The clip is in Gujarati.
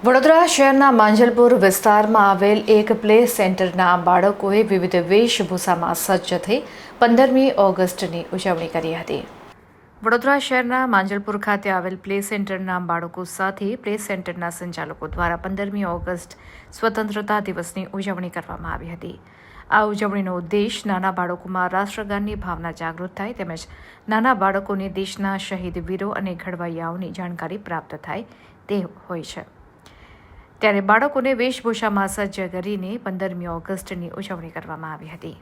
વડોદરા શહેરના માંજલપુર વિસ્તારમાં આવેલ એક પ્લે સેન્ટરના બાળકોએ વિવિધ વેશભૂષામાં સજ્જ થઈ 15મી ઓગસ્ટની ઉજવણી કરી હતી. વડોદરા શહેરના માંજલપુર ખાતે આવેલ પ્લે સેન્ટરના બાળકો સાથે પ્લે સેન્ટરના સંચાલકો દ્વારા 15મી ઓગસ્ટ સ્વતંત્રતા દિવસની ઉજવણી કરવામાં આવી હતી. આ ઉજવણીનો ઉદ્દેશ નાના બાળકોમાં રાષ્ટ્રગાનની ભાવના જાગૃત થાય તેમજ નાના બાળકોને દેશના શહીદ વીરો અને ઘડવૈયાઓની જાણકારી પ્રાપ્ત થાય તે હોય છે. ત્યારે બાળકોને વેશભૂષામાં સજ્જ કરીને 15મી ઓગસ્ટની ઉજવણી કરવામાં આવી હતી.